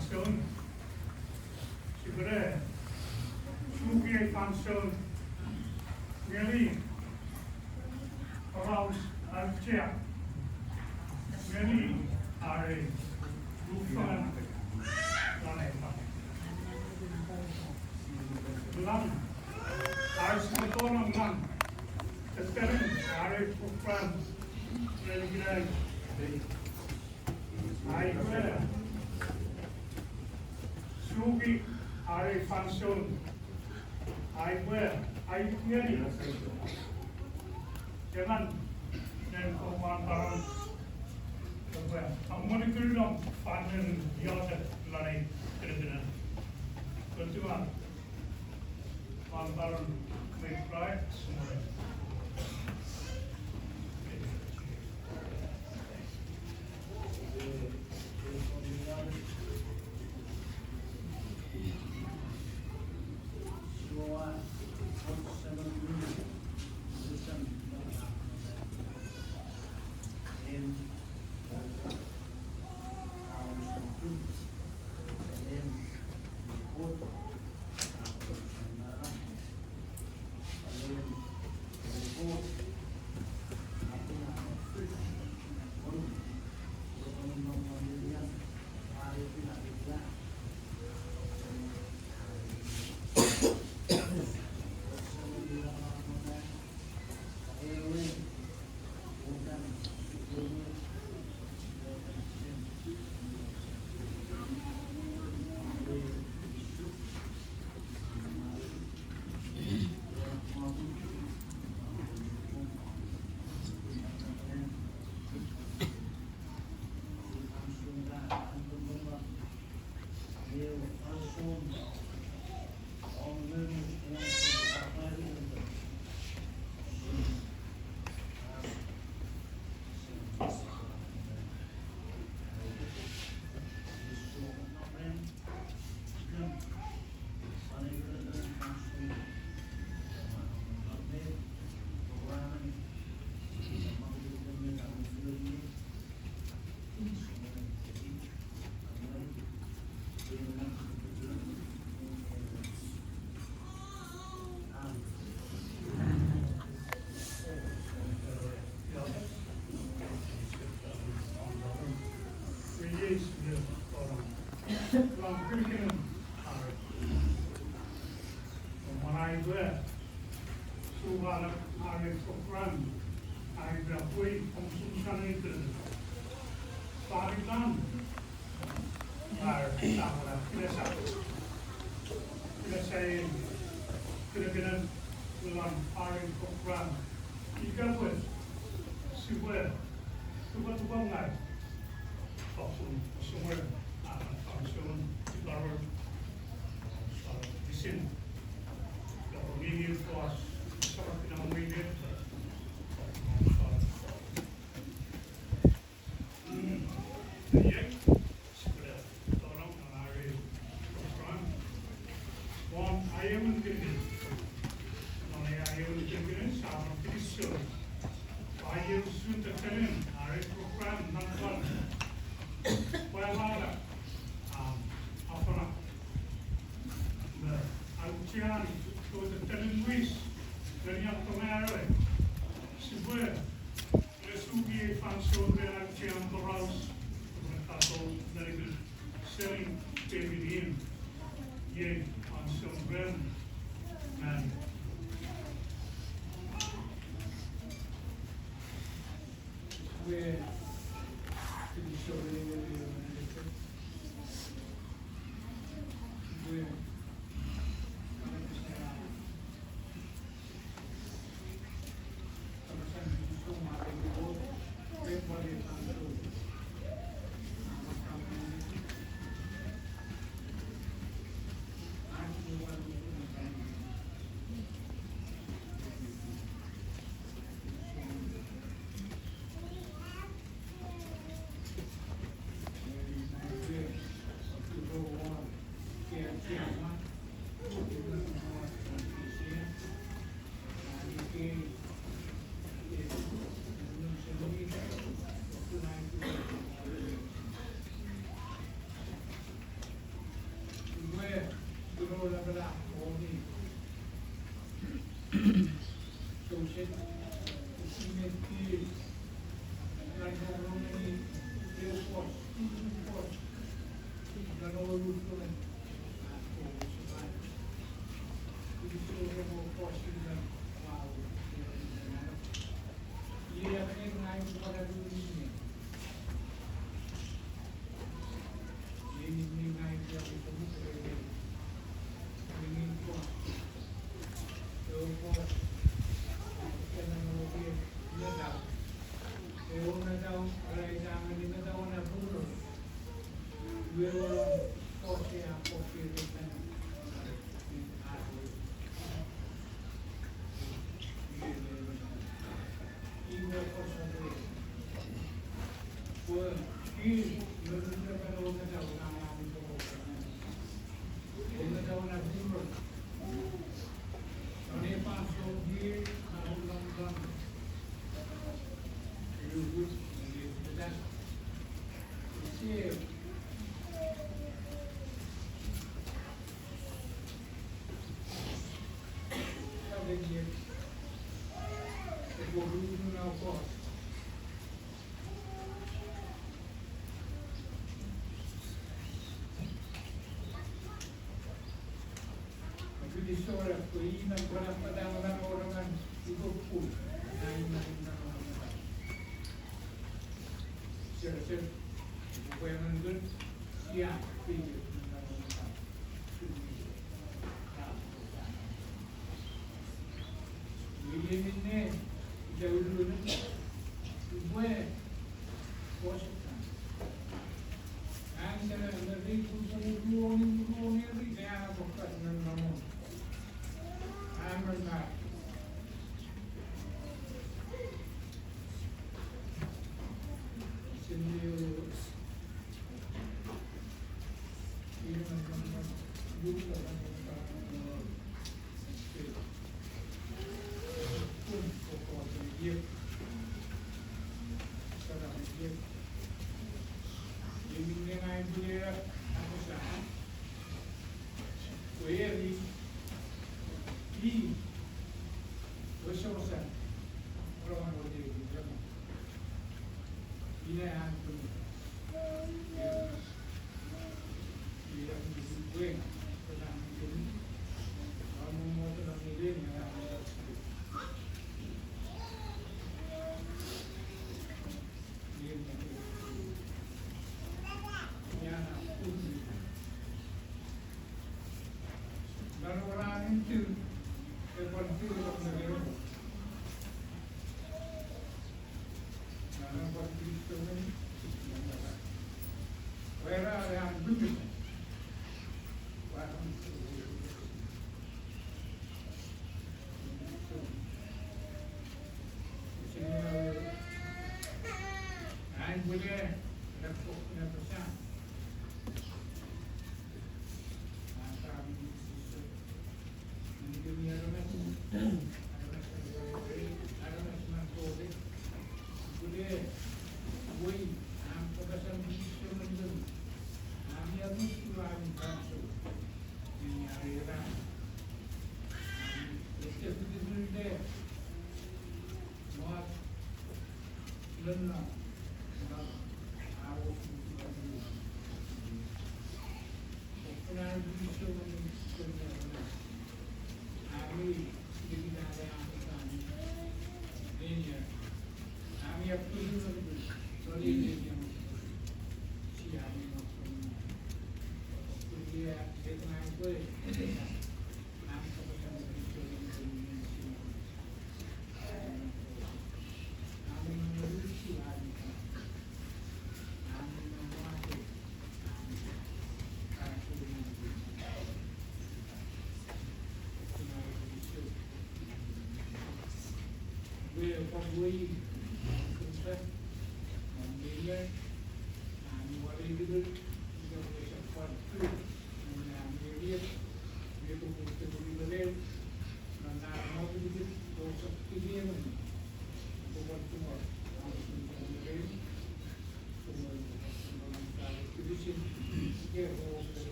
function. Sibere, Chuuk function. Really, around chair. Really, are a roof Lang, harus bertolong lang. Sekarang harus bukan religius. Ayo, sugi harus function. Ayo nyari. Jangan dan komandan. Kamu itu dong, panen biasa lari kerja. Kedua. Komandan baik semua.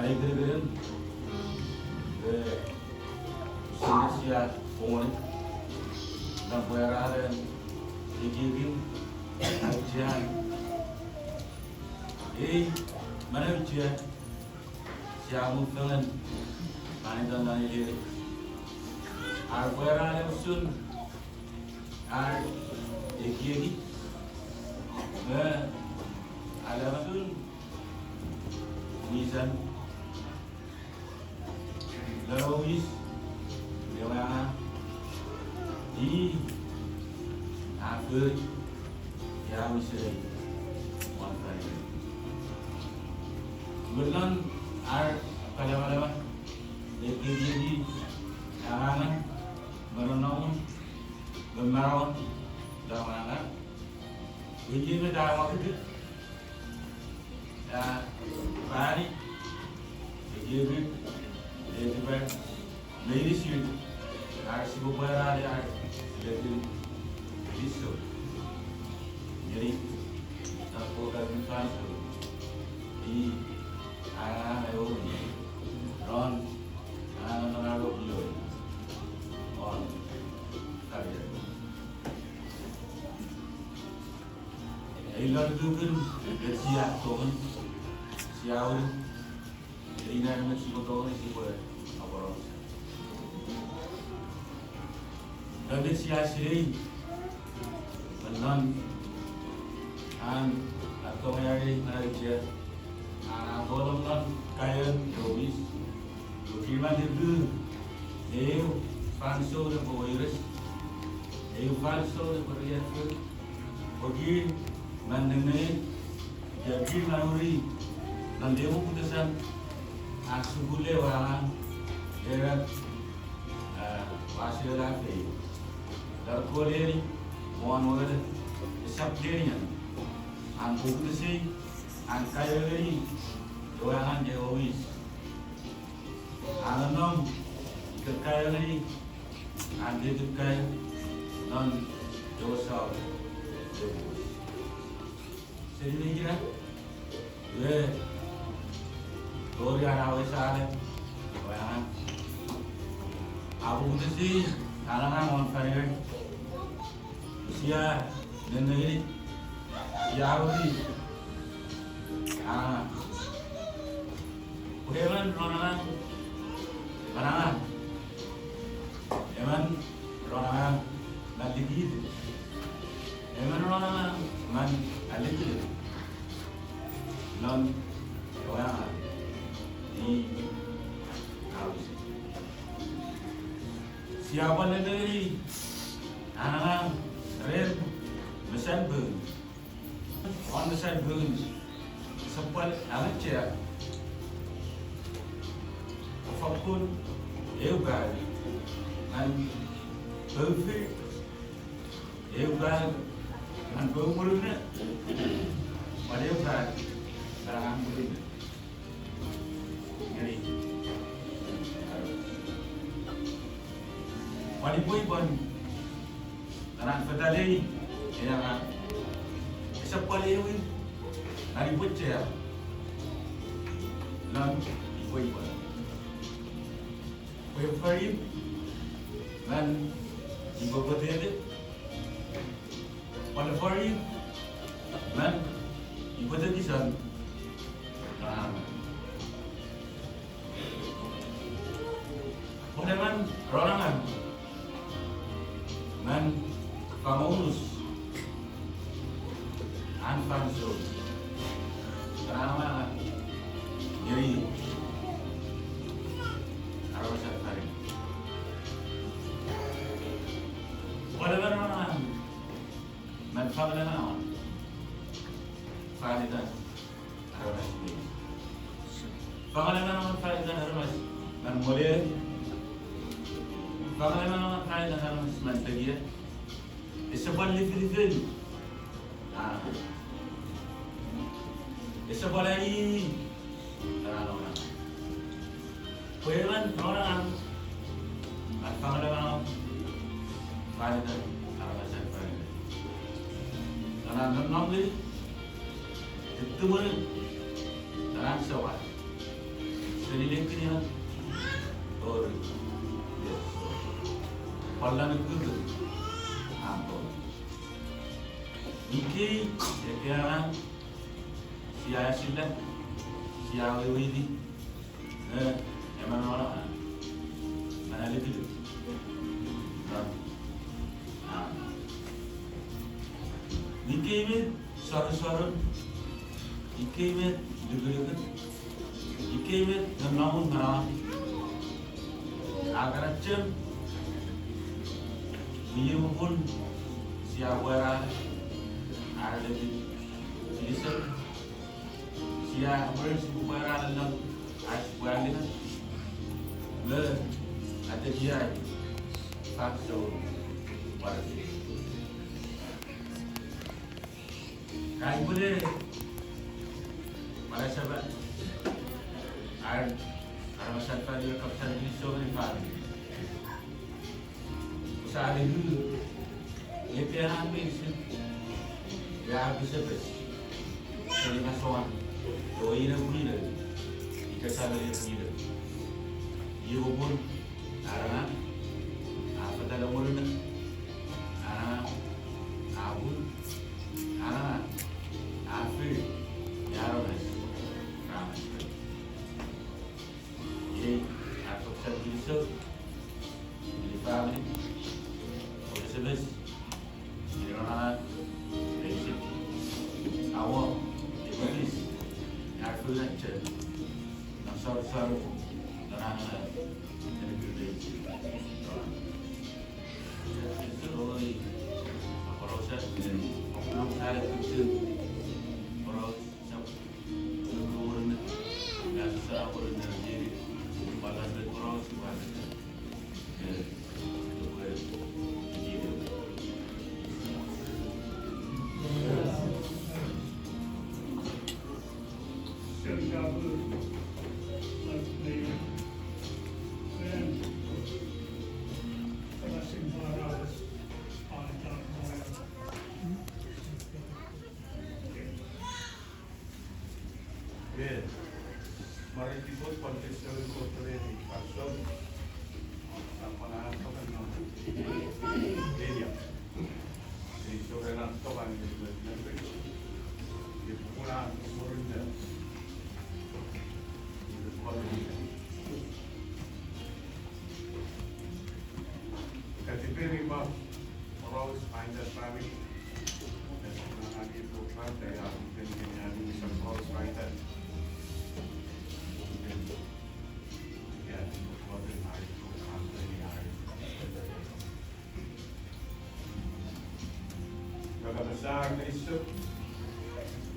Nari keren, Indonesia umur, dan perayaan dikirim ujian. Mana ujian? Siapa pengen? Mana dan diri? Perayaan usun, dikirim. Ada usun, nisan. Eryeast Otto di Afrika yang bisa wantai. Bulan kalau di angan merenung bermawan dalam angan. Ini dalam waktu hari ini. Ladies, you are super ada lebih risau. Jadi, aku akan transfer di ayo Ron naruh dulu on karya. Ilar itu kan siap tuhan siap. Jadi nanti masih betul ni boleh apa orang. Jadi siasih menon atau hari je golong non kain Eryeast Otto itu fanso de virus fanso de variasi bagi mandene jadi naluri nanti aku putusan asugule orang era wasir lagi terkoleri mohon orang sabdenya angku putusi angkayeri doangan Eryeast alam kekayeri ande kekay non dosa sedih kira Dori anak wesale, bayang. Aku itu sih, anak-anak mau fire, sia dan negeri, sia Audi, Eman ronangan, Eman ronangan, nanti gitu, Eman ronangan, man alik gitu, non, bayang. Siapa negeri anak red mesin bun on mesin bun sempat anak cek fakun eugal dan perfect eugal dan bermulutnya pada eugal dalam mulutnya. Wali boy bon, tanah petali, yang sepuluh ini, hari bocor, non boy bon, boy farid, dan ibu berdiri, pada farid, dan ibu tadi san, pada man rorangan. Man famous fanso karena jadi harus cari whatever man family now faidan harus family now faidan harus man boleh family now faidan harus man pergi Isabel livre Isabel lagi orang Puelan orang atau orang pada alasan pada karena Nomwin itu pun dengan soal Seni kini han. Or yes. Palla na kudu. Ambo. Niki ya siya sila siya widi. Emang orang mana lebih tu. Niki ini suara-suara. Niki ini juga. Niki ini Nomwin mana? Agar macam dia pun siapa ada lebih siapa siapa bersiapa dalam asal ni le ada dia faktor pada kai boleh pada sahabat ada masalah dia kapten di show ni faham saat itu dia habis dia habis jadi masalah doi na punya ikasa dia punya dia pun karena apa dalam mulut abu afi yaronas ramai jadi aku terbiasa di family oleh sebab di mana basic awal diberi aku nak nasar dan itu oleh proses orang saya itu proses turun biasa orang jadi balas berproses balas Mari kita konteks dari kota ini, pasal apa nak kau nak dia, jadi orang nak kau ni dia pulang orangnya, itu kau ni. Ketika ni bah orang find that family, dan orang lagi program dari mungkin yang bisa orang find that. Besar na iso,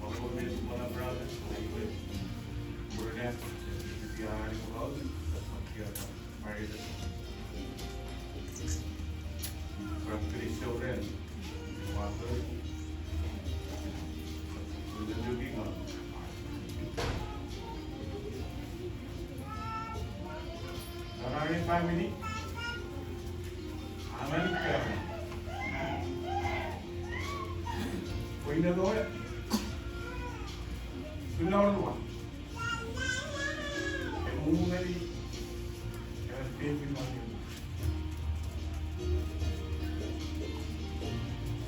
mabulit mga brothers, like Burnett, Piyahan ko out, Piyahan married from Cristo rin, water, with the looking on. Maraming family, aman ka. Koy na doon. Sulawar doon. Kaya umumali. Kaya baby mo yun.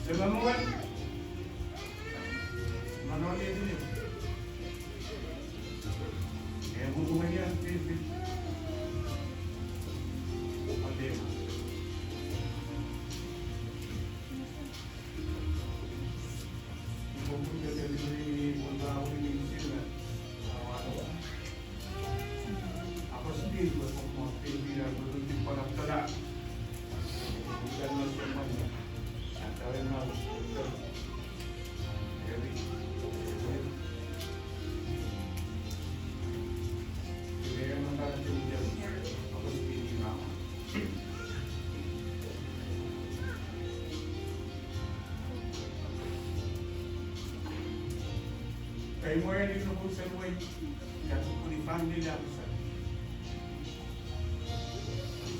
Sa Nomwin. Manoli din yun. Kaya umumali ang baby. Mali mo. Ako sendiri buat memotivasi dia berhenti pada telak. Bukan macam antara yang betul. Jadi, dia yang antara jauh-jauh. Aku sendiri nama. Kaya mo yan yung nabusan mo ay katukunin family niya ako sa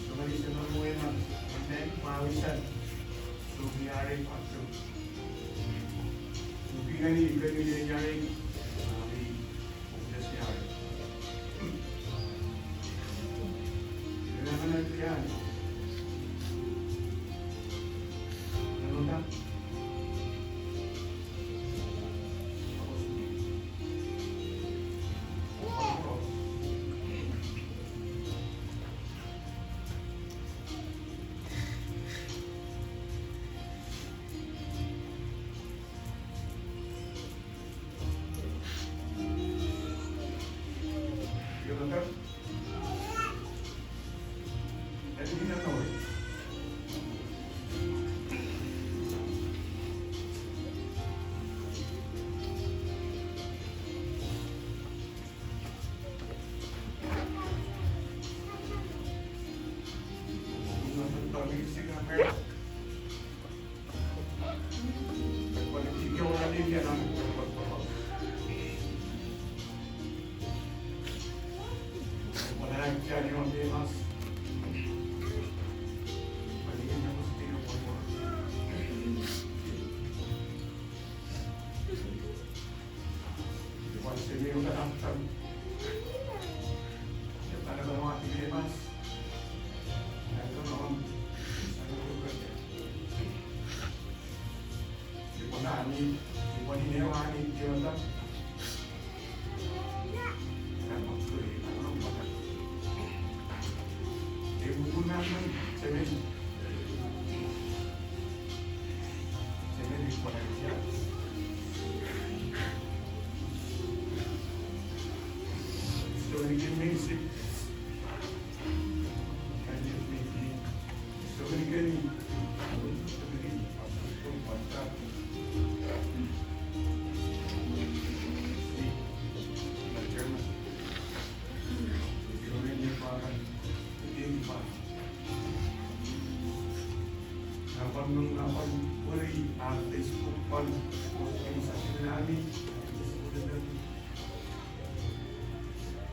sumali sa Nomwin ang then mawisan sumiyari pa so sumingan ni ikan ni nangyari may pumuntas niya yung kanaktan. Yung talagang mga pilimas. Ito noon, sa lugar niya. Di ko na anin, di ko ninero anin, di ko na. Kaya magtuloy, ano nang bagat. Di ko po naman, semen. Semen, di ko na siya. So, naging basic.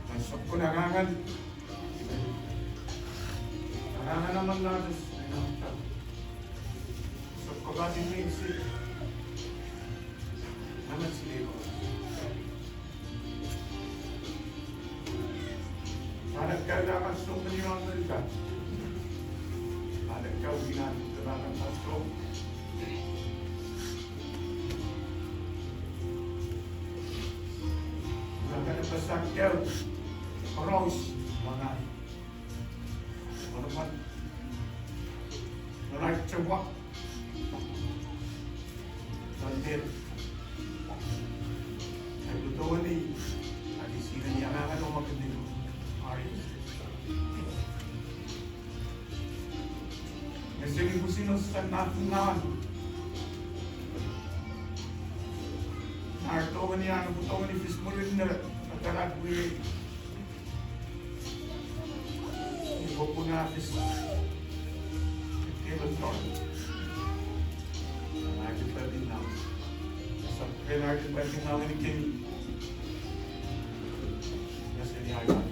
Masuk ko nangangan. Nangangan naman natin. Masuk ko ba din minsi? Naman sila ko. Hanap ka dapat sa paniyong Amerika. Hanap ka ginamit ka ba ng pasto? Sakyaw, Rose, mga ano man, right to walk, nandir, ay totoo ni, at isina niya nga ano magandang Eryeast. Kasi hindi ko sinustan natin naman. Narto niya, ano totoo ni Fismurin na Karagwe, ibo po natin sa Kiloton. Natin pa din na. Sa natin pa din na Kim. Kasi niyaga.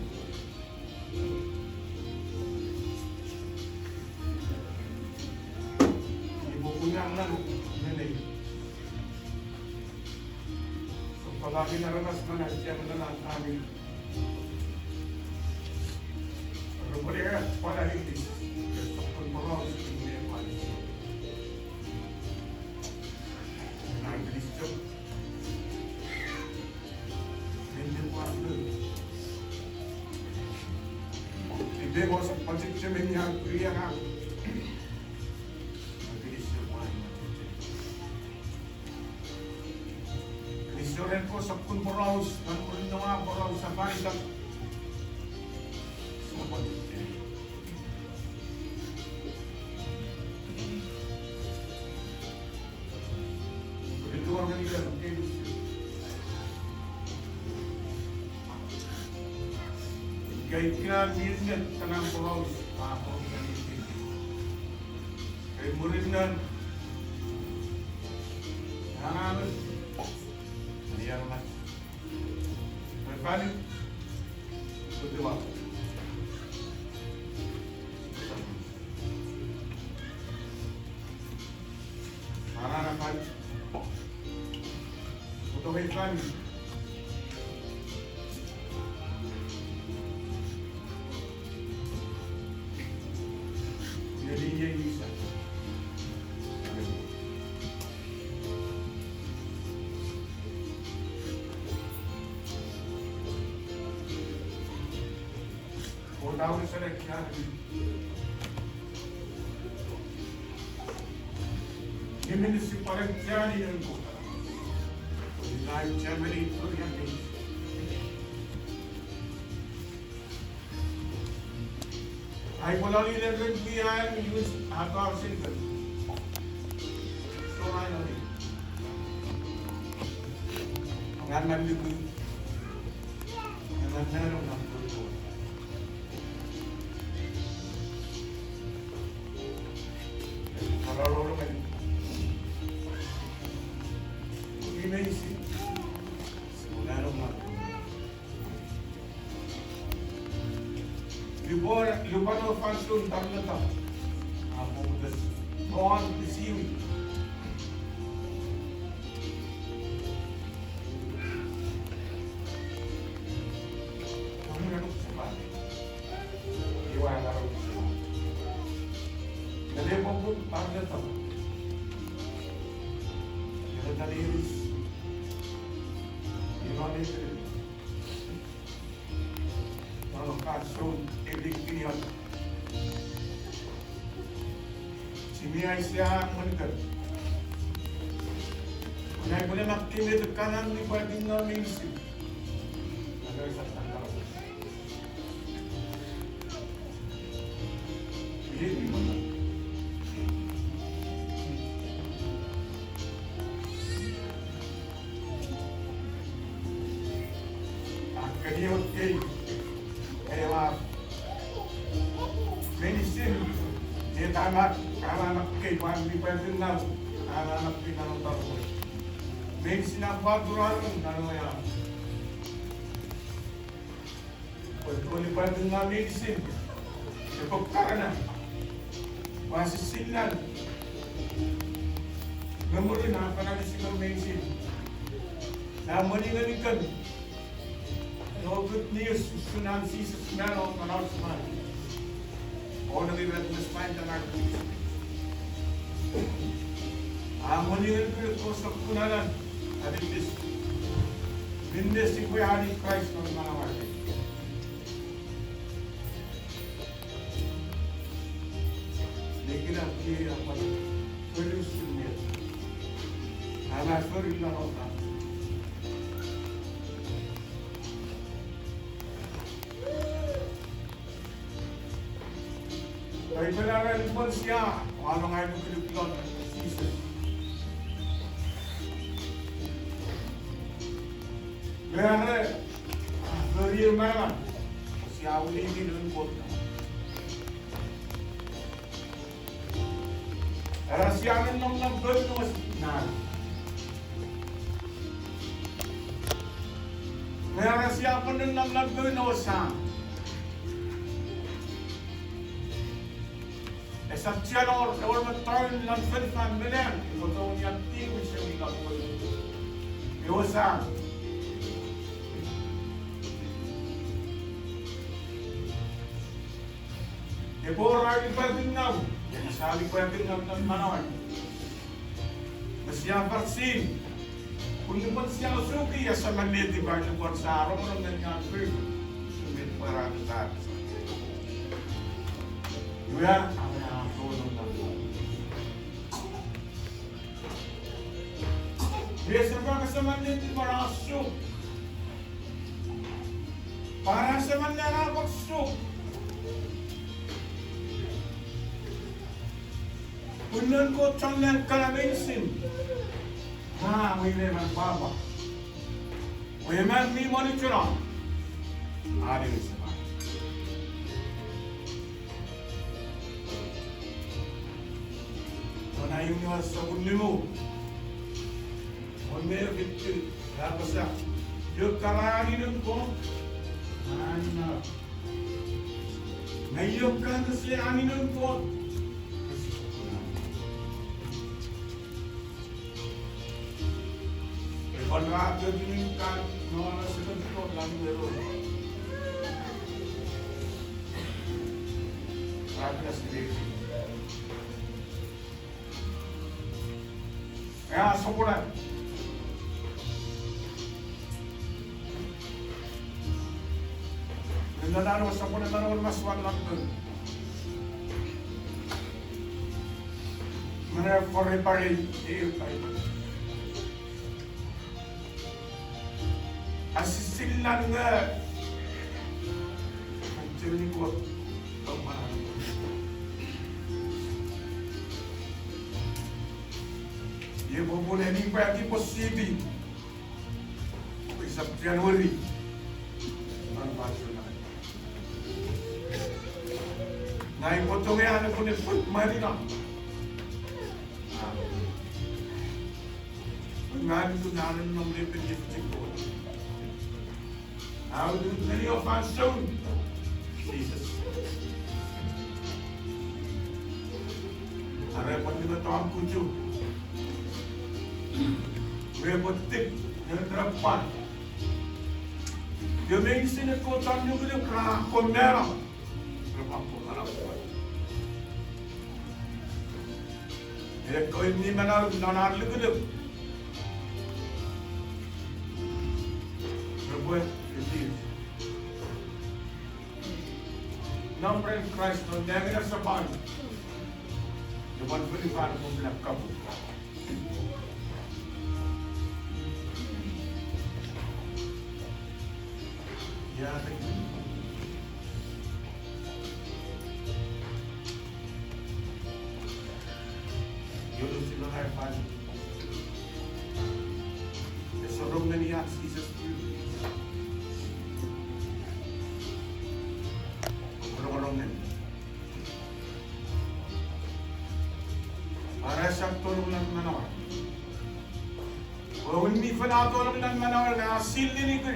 Ibo po niya ang nanay. Palagi naranas man at siya na lang namin. Pero pala rin din. Gusto ko po rin sa mga palis. Nag-release job. Hindi po ako doon. Hindi mo sa pag-siksimin niya ang kriya nga. Ren ko sa Pulmoraus, manulong na nga po sa Panilang. Ito ang ganila, kahit kinamil niya, tanang Pulmoraus, ako ang ganito. Kahit mo rin na, nangangalit. Yan naman. May paling. Ito ba? Maranapan. Ito may paling. Nalinya yung isa. Tawag sa leksyan. Hindi si parang tiyani ng buka. Dahil Germany ito yan eh. Ay wala nila rin biyan yung hataw single. So ano rin. Ang anan nito. Ang anan ng puto. Amazing. Simula nung Lubano Fansun Tarlata. Ako das Ron Siwi. Eryeast Otto. Kalau kasut ibig pilihan, simiyay siya manikan. Kunay boleh nak kini tekanan di bagian Nomwin. Agak sakit kalau. Ini mana? Kaya okay. Kaya medicine dia tamat anak ke pandi pedinal anak pinang tahu medicine apa duran kalau ya betul pedinal medicine sebab karena masih silan kemudian apa nanti silan medicine namun ini kan no good news sunan si sunan orang semua. Orang di luar Mesir dan aku. Amoni itu kosong kunalan. Ada bis. Binde si kue hari Christ non mana wajib. Lekin apa apa solusinya? Anak berilah orang. Kaya pala rin siya, ano nga yung kiluklon ng season. Kaya nga, career man, siya ulitin ng kota. Kaya siya rin nang nag-bird ng na. Kaya siya pa rin nang nag-bird ng wasang. Sabciano or matern ng 25 million. Ito yung team which yung ikapul. Iwasan. Ipura ipating nam. Sabi pating nam ng manon. Masya vaksin. Kung naman siya usuki, sa manit, diba, yung sa araw mo ng ganyan, sumit para sa atin. Diba? Biasa ba kasama din para Chuuk? Para sa man na Chuuk. Kunan ko changan kalabensin. Ha, we man baba. We man mi monitor. Ari sa. Wala yung sa unimo. Onde bitti yapasa yok kararının ko ana nayok kanse aninin ko konra dinin kan no seven ko lang dero rapida sendiri ya sokoran nanalo sa po nanalo mas one lang dun. Mana for repairing asisilan nga ang ko pagmahal. Ye boleh ni pati positif. Bisa Januari. Nai potong yang ada punya food mari nak. Ngan tu nanan nomor penjip cikgu. How do many of us shown Jesus? Ada pun juga tuan kucu. Bebetik yang terdepan. Dia mengisini kocan juga dia kerana merah. Kau ini mana nanar lugu buat itu. Nomor Christ no demi sa ban. Depan berikan pembelak kabut. Ya, yun sila harapan. Sorong na niya Jesus Orang-orang na. Para sa tulong ng manawar. O hindi pa natulong ng manawar na asil ni ko.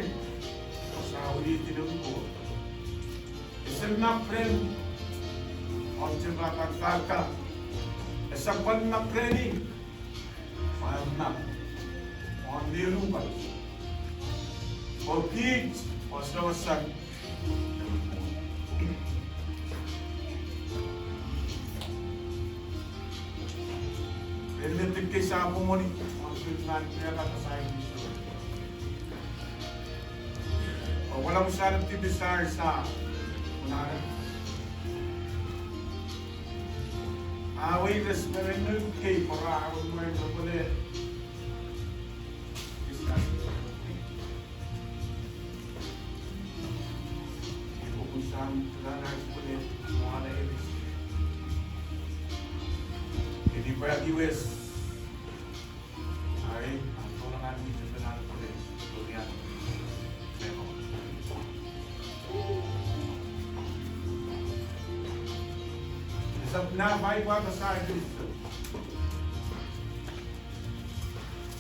Sa ulitin ko. Isang na friend. O siya kakaka. Isang pan na training. Mayroon na. On nilupan. O kids. O sawasan. Related kay sa ako mo ni. Ang sultan kaya katasahin dito. O walang masyadong tibisar sa unahan. Away res merenul kay para awal mo ito pala. Ito kung saan talaga pala mga na-iris. Hindi pa yung US. Ay, ang tulangan dito sa nalang pala. Durian. Pero. Isang na, may pa sa akin.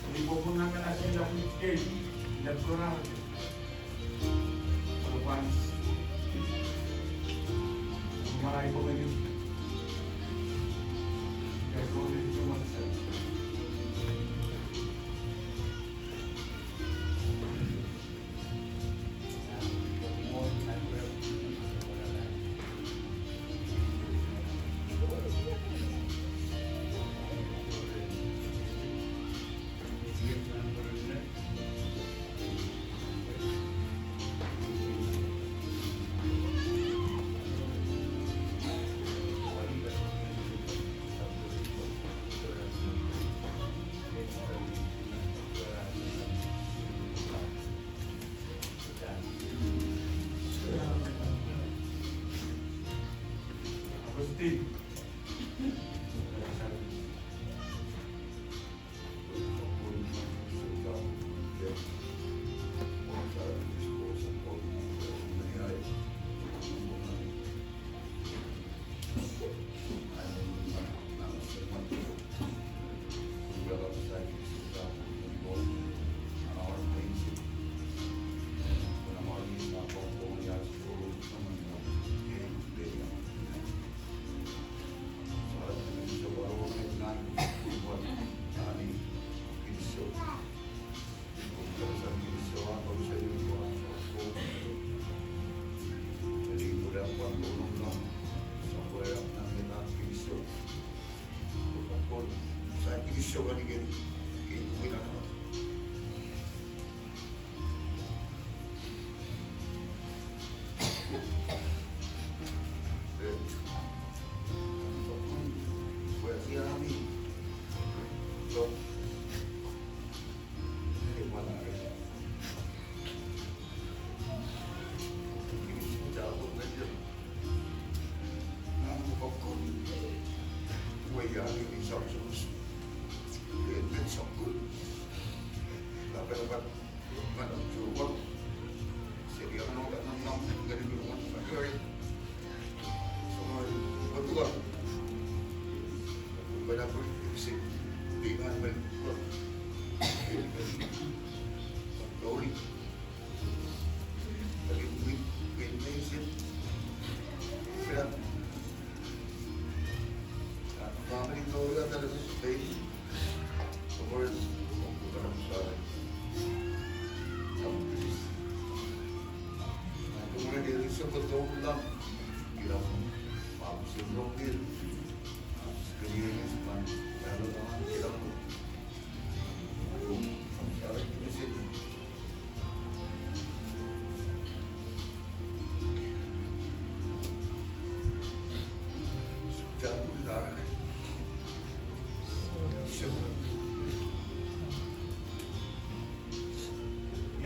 Hindi po kung naman na sila kung ikay. Nagkurang. Pagpanis. Marami po ngayon. Kaya po rin ito magsa.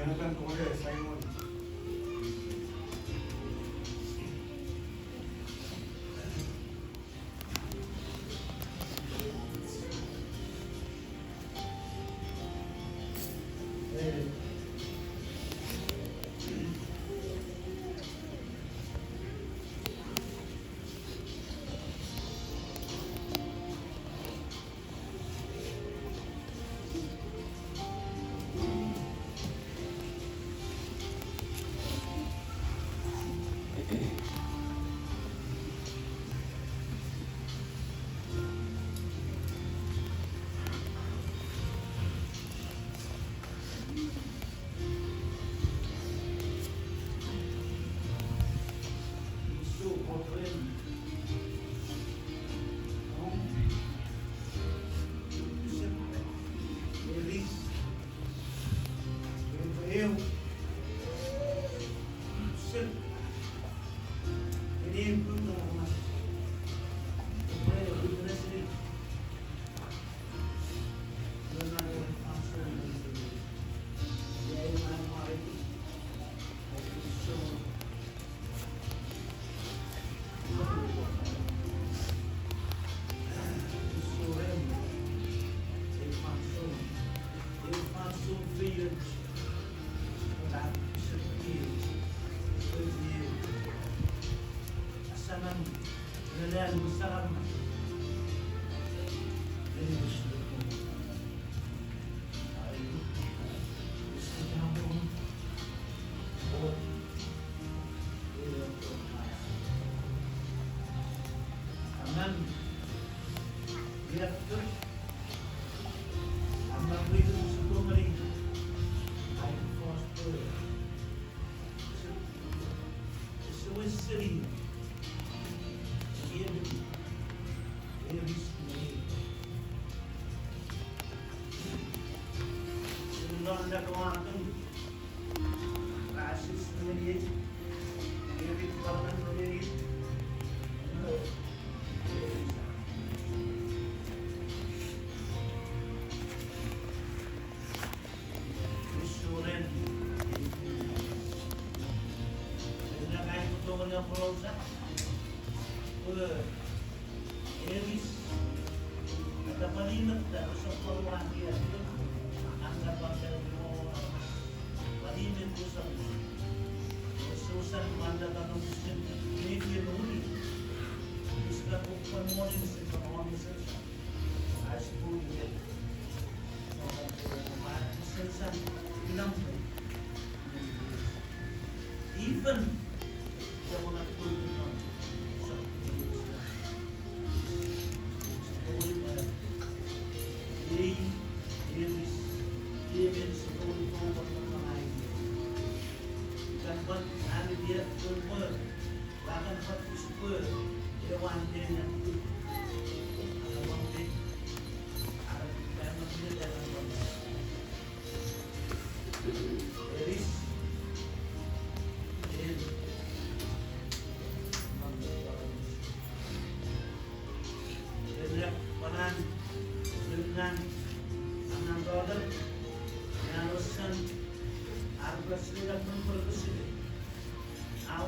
Jonathan Kore, Simon.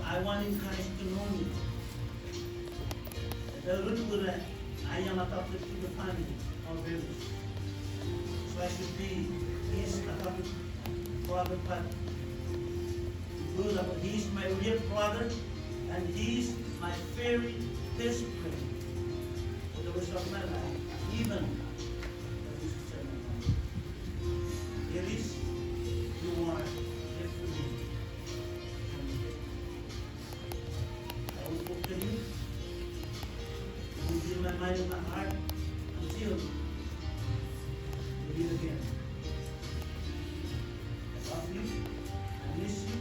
I want you guys to know me. The root I am adopted to the family of Eryeast. So I should be his adopted brother, but he's my real brother, and he's my very best friend for the rest of my life, even Eryeast, you are here for me. I will talk to you. You will be in my mind and my heart until we meet again. I love you. I miss you.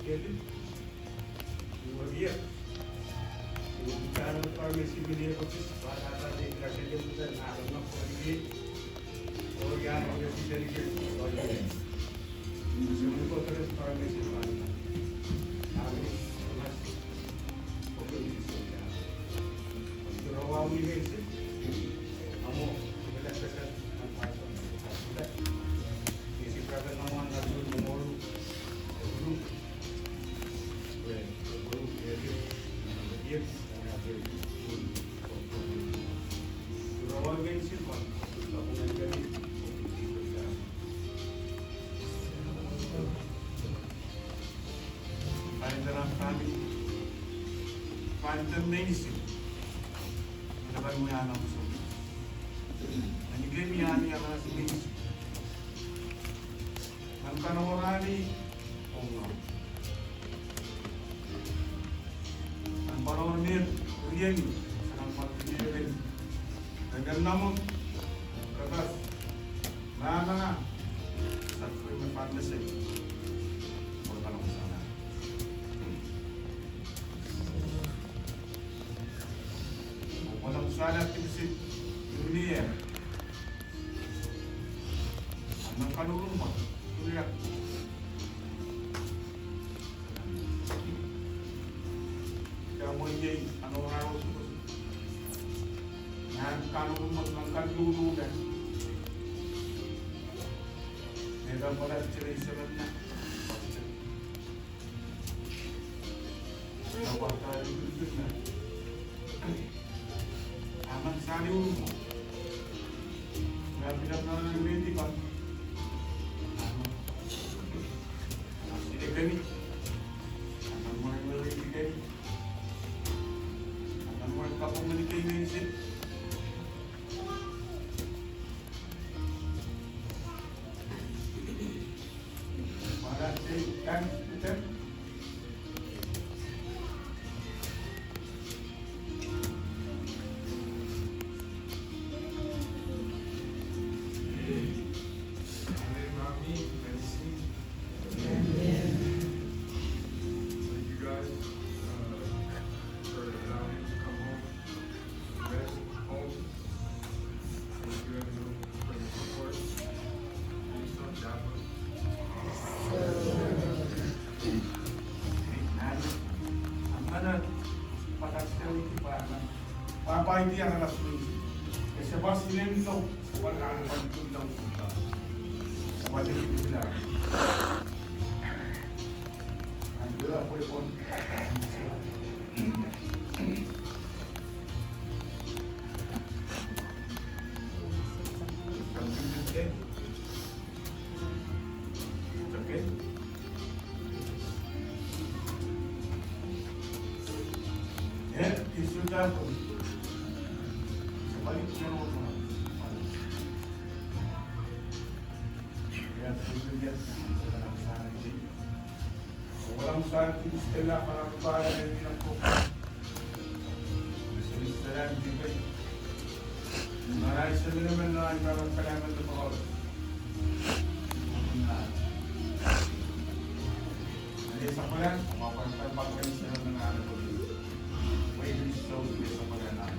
Kelly. You were here. You would be kind of pharmacy with the office, but I thought they could actually get to that. I don't know for the gate. Or again, or the delegate. Or the gate. So we go to the pharmacy. Medicine. Dapat mo yan ang gusto. Nanigay mo yan yung mga si medicine. Ang kanawari, o nga. Ang panawamir, Eryeast, ang pagpilirin. Naganda mo, katas, mga sa free pharmacy. Wala ka lang sana. Walang sana tinisip yung niya. Ang kanulong mo, tuliyak. Kaya mo niya, ano araw ko. Ang kanulong mo, ang kanulungan. Meron pala sila isalan na. Nawag tayo dito na. Aman sa aliw mo. Kaya pinag na ready pa. Sila kami. Aman mo rin ready kami. Aman mo rin kapag kayo na isip. Para sa ikan, ito. Hindi ang alas mo. Kasi ba silento, wala ang pagtulong punta. Sa maliit nila. Ang dula po ipon. Okay? Yeah, isu dapat. Balik siya mo sa kaya susunod sa sana din. Walang saan pinistela para rin ang po. Pinistela din ba? Maraming sa naman na ang parang kalaman na po. Nalisa ko lang, mapagpapag ka niya ng mga ano ko. May slow sa pag-anak.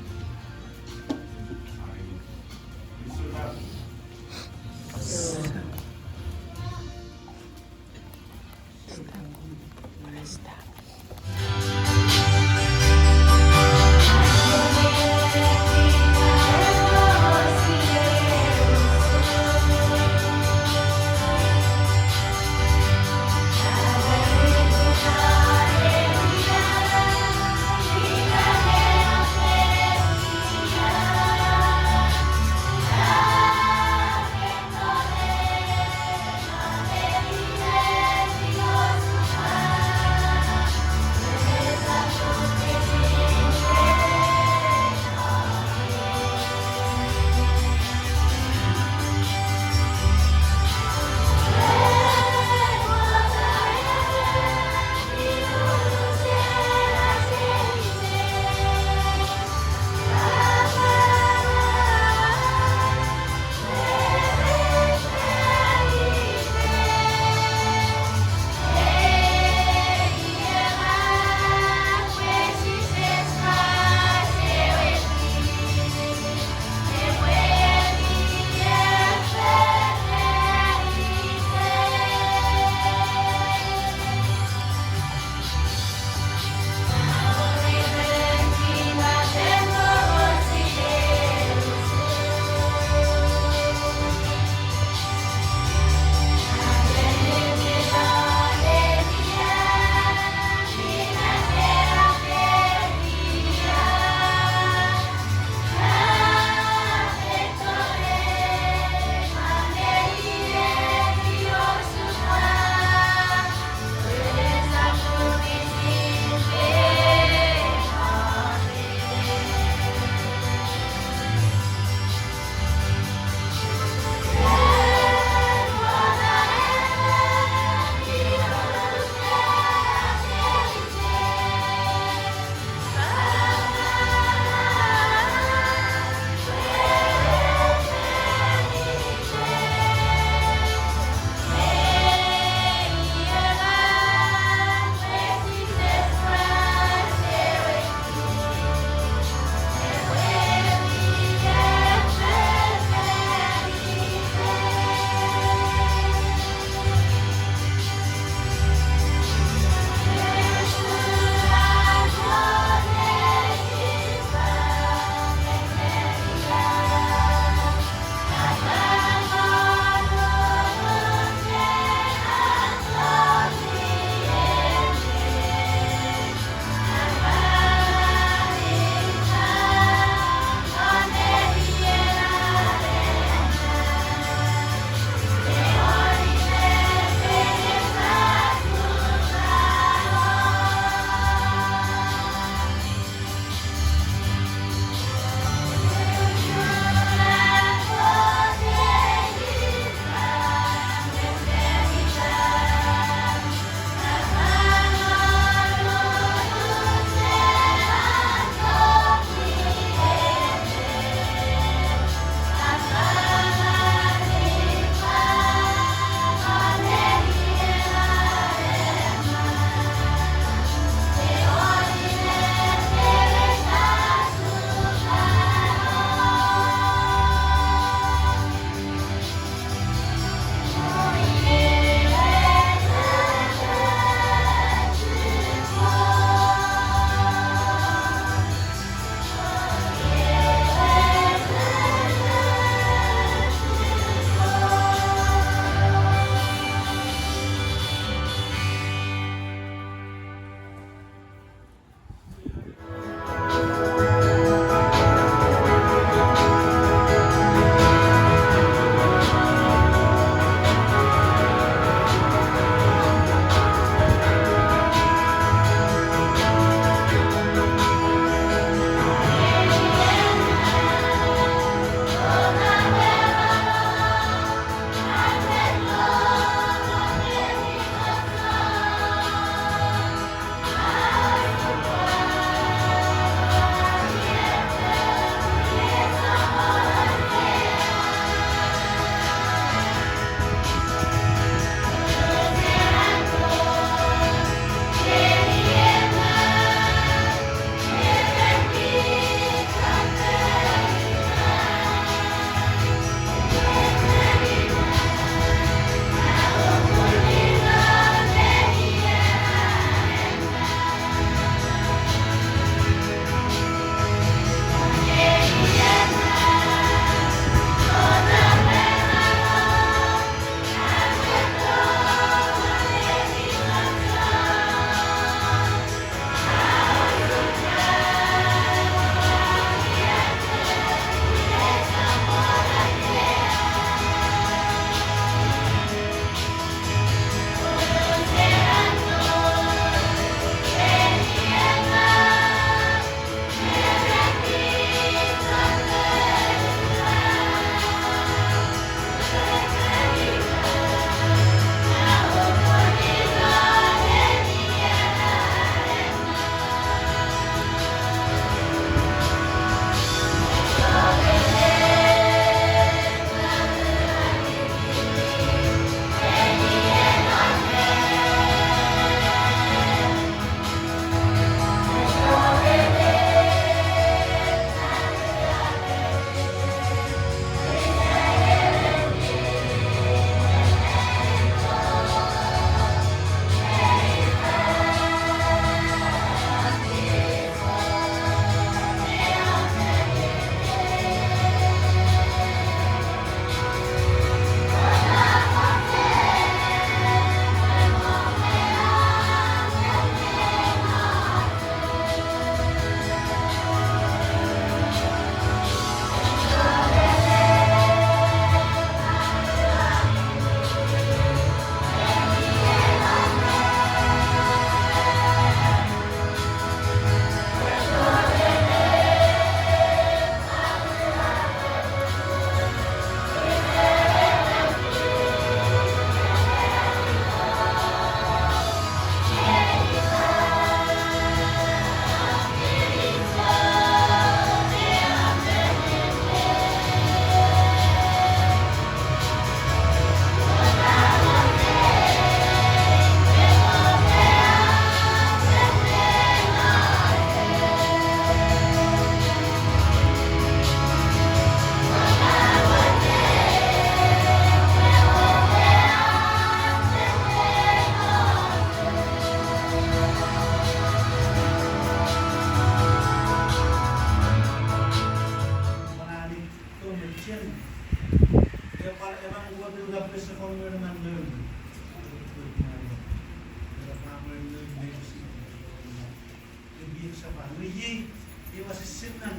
Panuji, he was a sinner.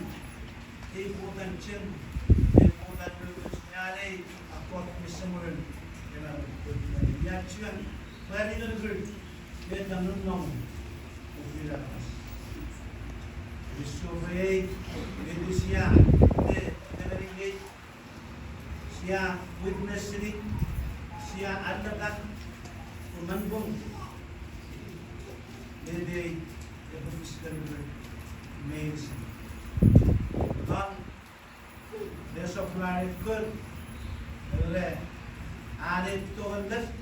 He put on chin, he put on Nyale, a pot of Simmerin, Yachuan, very good, let them not know who did us. We survey, we see, the siya witness rin, siya adagat, umanbong, dede, the medicine. But there's a very good, added to a list,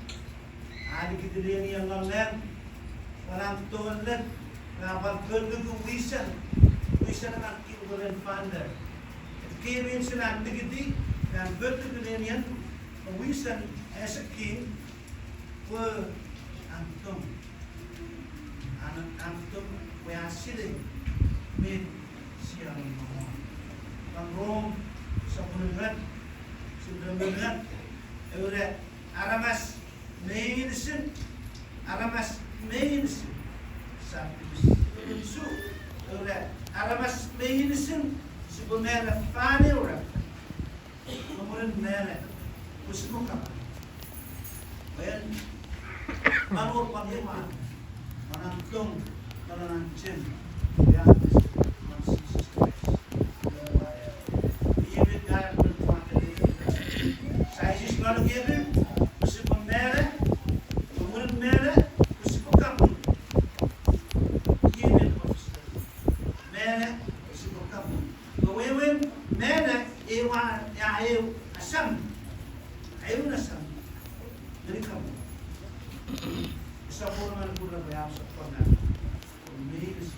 added to the young land, but I'm to a list, but good to we send an equivalent funder. It came in Sinan Diggity. Dan berkegenenian mewisan as a king were antum we are sitting mid siang mohon Rome sebenarnya udah aramas medicine sabtu su udah aramas medicine sebenarnya fane orang Nomwin nere, usimuka. Well, manur panglima, manantong, manananchin, yanis, mansisistres. Even gaya berkuatnya. Saya sih kalau gitu, usipun nere, Nomwin nere, usimuka pun. Even nere, usimuka pun. Nomwin nere. Ewa ya asam, asam. Jadi kamu, sabun mana pun berapa sabun nak. Means,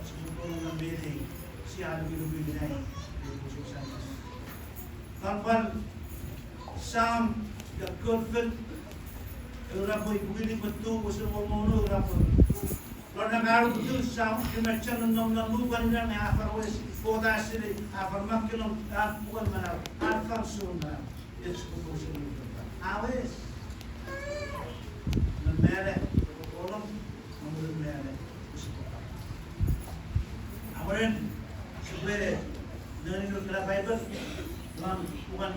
sabun mana beri, siapa biru naik, khusus saja. Tanpa sam, the confident, orang boleh betul, usul mono orang. Kalau nak betul sam, kita macam nom bukan yang apa wes. Boda sini, apa makinom, bukan mana, apa sumber, itu keputusan itu. Awes, nemere, orang, nemere, usaha. Awarin, sebenarnya, dari itu kerana Bible, bukan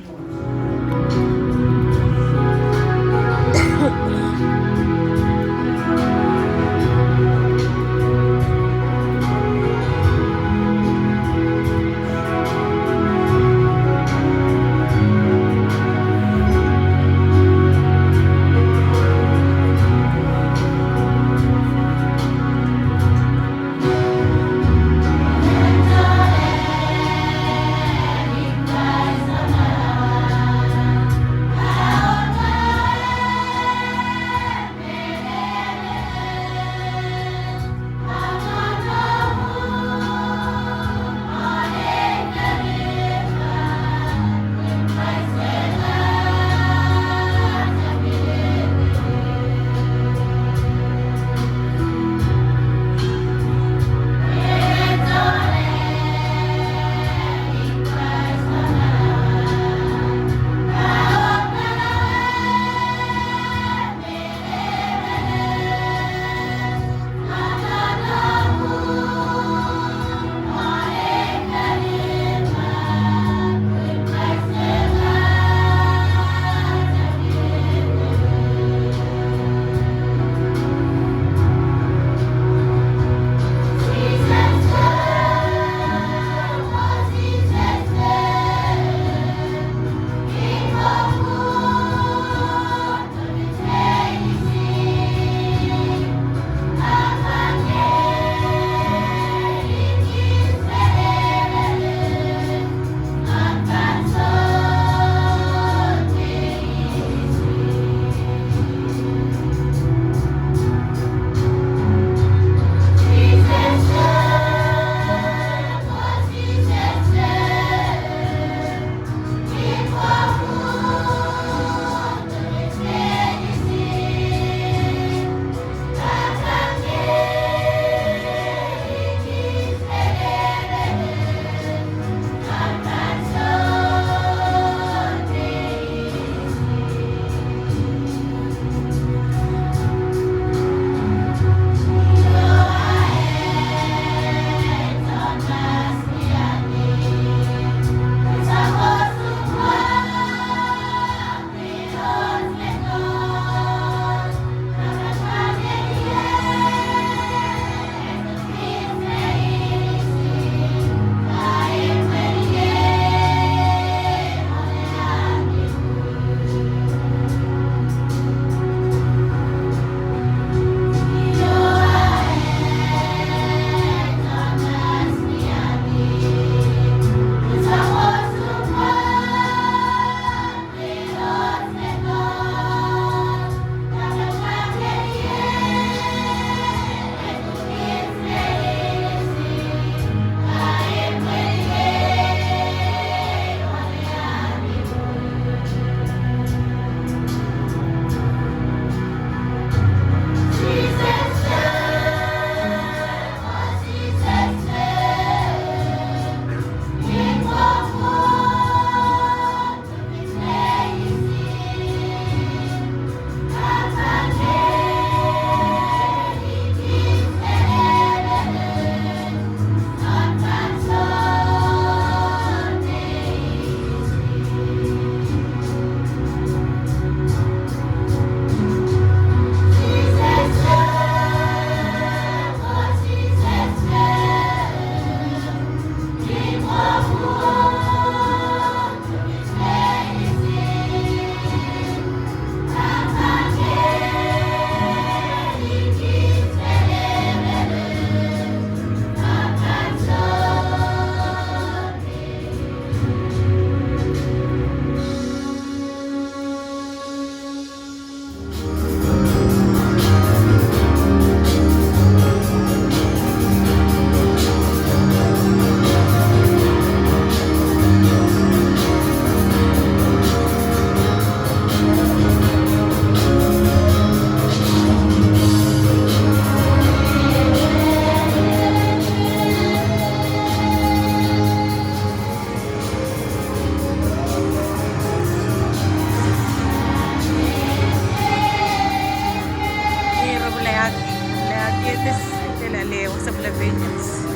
billetes de la Leo sa Plaveñas.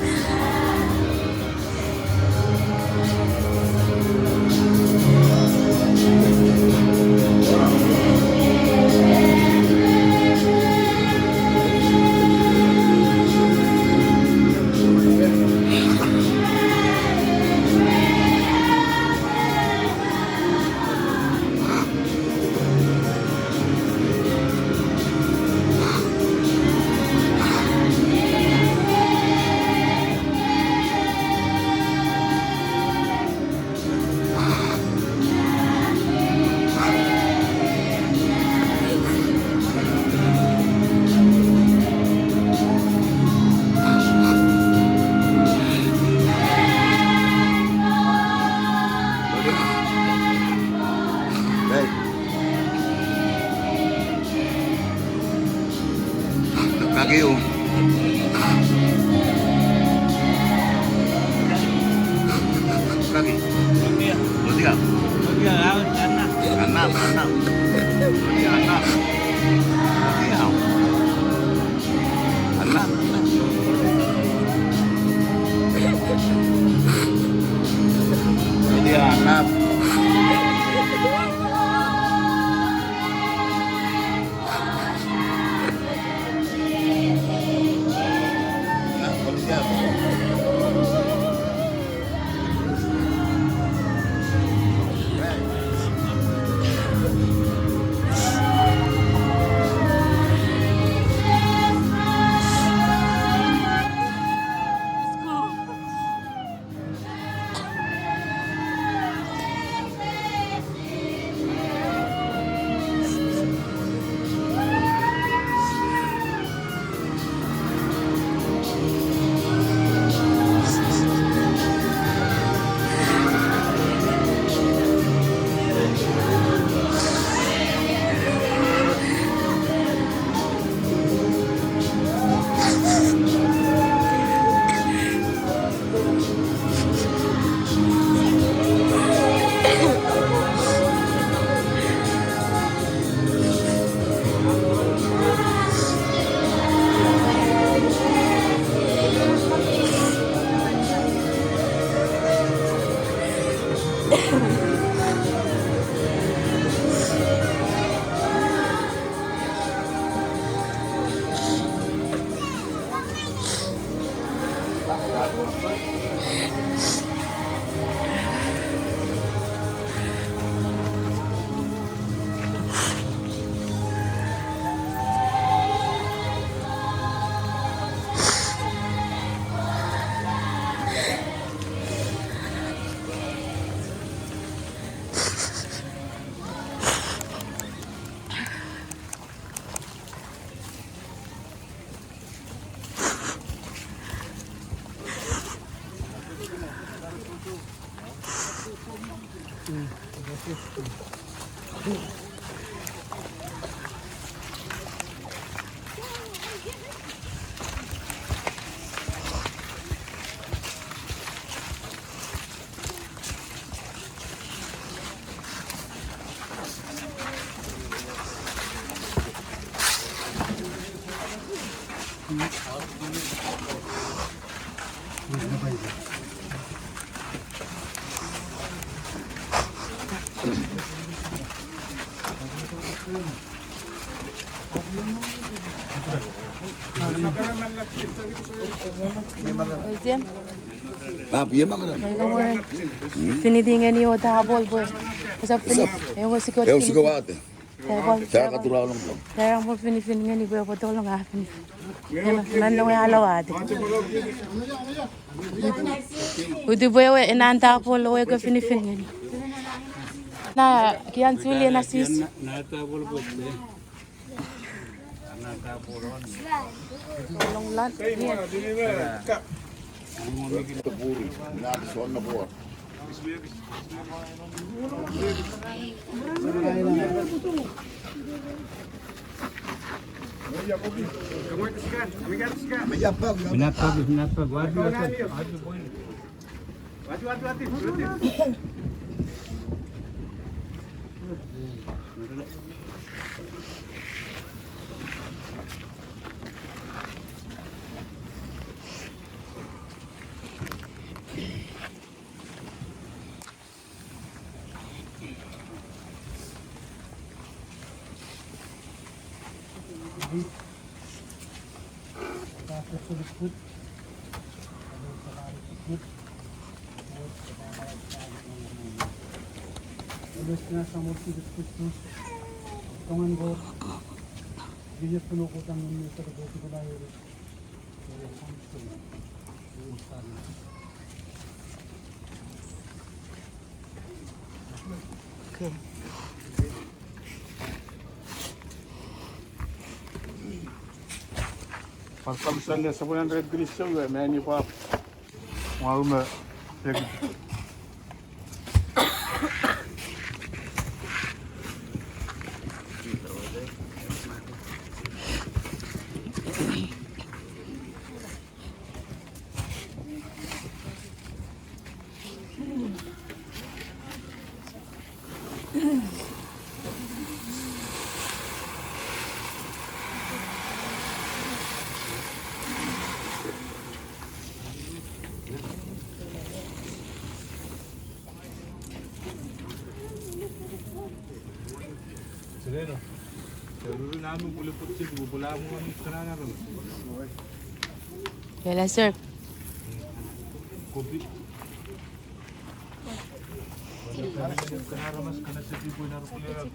Lagi oh. Lagi. Tiga. Enam. Iya mama. Finidingan niyo tabol boy. Usap pin. Ewan sikot. Eu sigo ate. Saya katura lang po. Kaya mo finifin nga ni boy patulong ah. Nandong yung alawad. Udi boy we inanta po lo ko finifin nga ni. Na kian suli na sis. Natabol po. Long lan. Puri, nada só na boa. Binatag. Wadu. Alas na sa mga Kristus. Tungan ko. Bigyan pinukutan ng mga saragoti ko na yun. Okay. Pagkamsal sa 100 degrees Celsius, may niyo pa mga Sereno. Jalur namin pulipot sih, bubula mo ang kanana ron. Kaya sir. Kopi. Kanara mas kana sa tipo na ron.